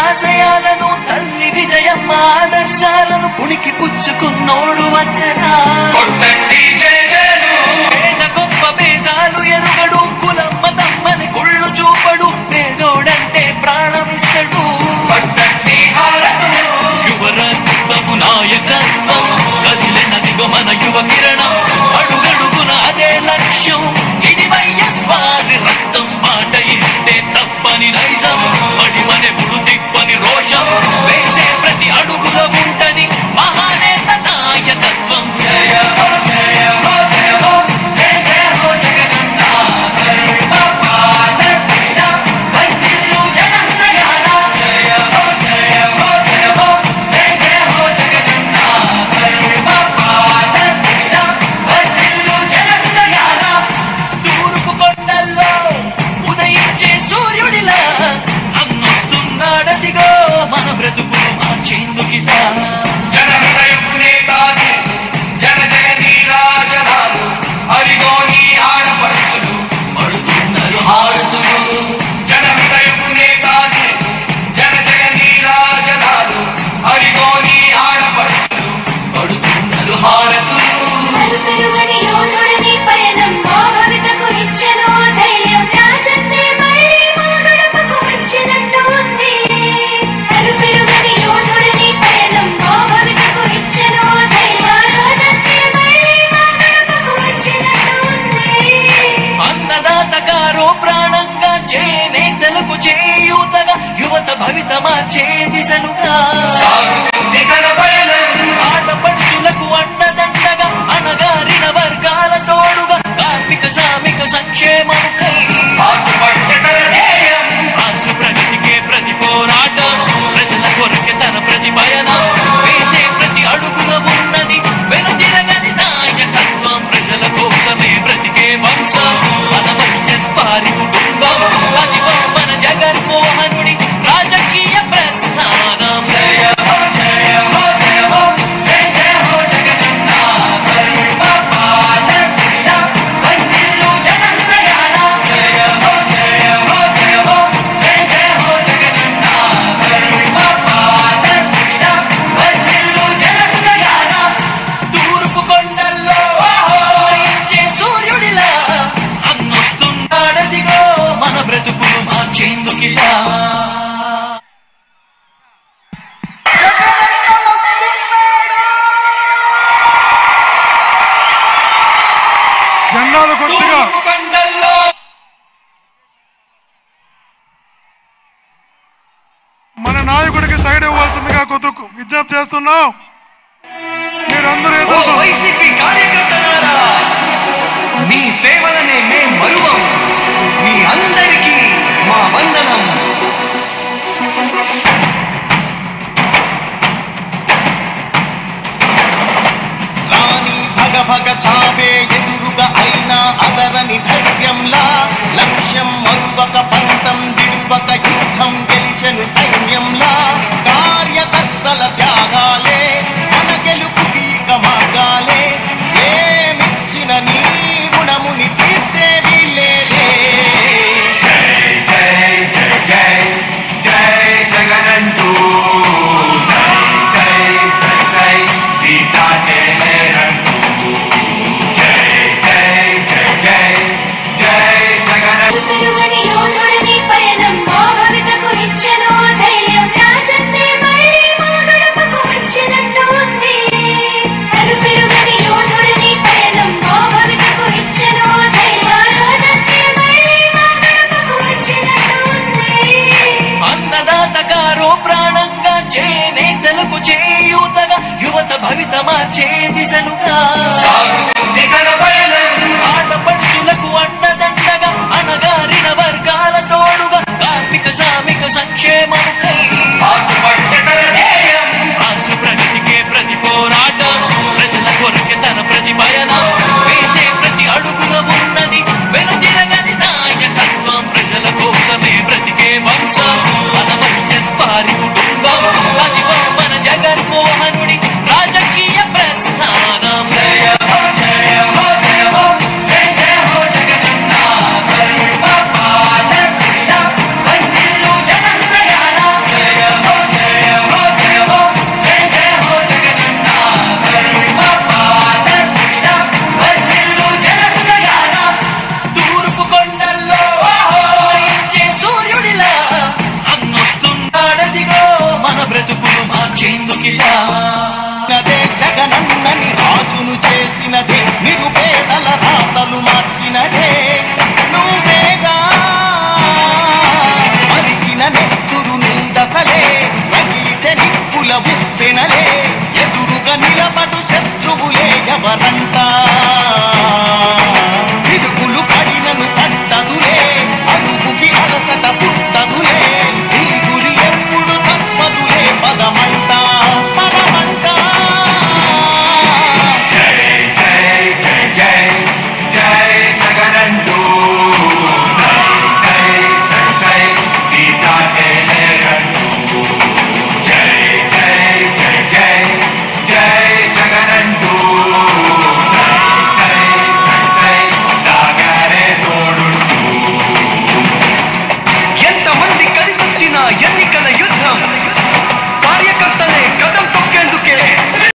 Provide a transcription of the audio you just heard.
ఆశయాలను తల్లి విజయమ్మ ఆదర్శాలను పుణికి పుచ్చుకున్నోడు వచ్చనా. పేద గొప్ప భేదాలు ఎరుగడు, కులమ్మ తమ్మని కుళ్ళు చూపడు, పేదోడంటే ప్రాణమిస్తడు. యువరత్నము నాయకత్వం కదిలినదిగో మన యువ కిరణం, అడుగడుగున అదే లక్ష్యం, ఇది వైఎస్వారి రక్తం. మాట ఇస్తే తప్పని నైజం, మడిమనెప్పుడు తిప్పని రోషం, వేసే ప్రతి అడుగులో ఉంటది మహానేత నాయకత్వం. జయ హో జయ హో జయ హో జయ జయ హో జగనన్న వందిల్లు జనహృదయాల. జయ హో జయ హో జయ హో జయ జయ హో జగనన్న వందిల్లు జనహృదయాల. తూర్పు కొండల్లో ఉదయించే సూర్యుడిలా అన్నొస్తున్నాడదిగో మన బ్రతుకులు మార్చేందుకిలా. జన హృదయపు నేతాలు జన జగనీ రాజనాలు, అరిగో నీ ఆడపడుచులు పడుతున్నారు హారతులు. జన హృదయపు నేతాలు జన జగనీ రాజనాలు, అరిగో నీ ఆడపడుచులు పడుతున్నారు హారతులు. అన్నదాతగారో ప్రాణంగా, చేనేతలకు చేయూతగా, యువత భవిత మార్చే దిశలుగా, ఆడపడుచులకు అండదండగా, అణగారిన వర్గాల తోడుగా, కార్మిక శ్రామిక సంక్షేమముకై రాష్ట్ర ప్రగతికే ప్రతి పోరాటం, ప్రజల కొరకే తన ప్రతి పయనం, వేసే ప్రతి అడుగున ఉన్నది వెనుతిరగని నాయకత్వం. ప్రజల కోసమే బ్రతికే వంశం మన వైఎస్వారి కుటుంబం, అదిగో మన జగన్మోహనుడి రాజకీయ ప్రస్థానం. జయ హో జయ హో జయ హో జయ జయ హో జగనన్న వందిల్లు జనహృదయాల. జయ హో జయ హో జయ హో జయ జయ హో జగనన్న వందిల్లు జనహృదయాల. తూర్పు కొండల్లో ఉదయించే సూర్యుడిలా అన్నొస్తున్నాడదిగో మన బ్రతుకులు మార్చేందుకిలా. జెండాలు కొద్దిగా కొండల్లో మన నాయకుడికి సైడ్ ఇవ్వాల్సిందిగా కొద్దిగా విజ్ఞప్తి చేస్తున్నాం. మీరందరూ ఎదురు వైసీపీ కార్యకర్తలారా, మీ సేవలనే మేం మరువం. మీ అందరికీ మా వందనం. రాణి భగ భగ చావే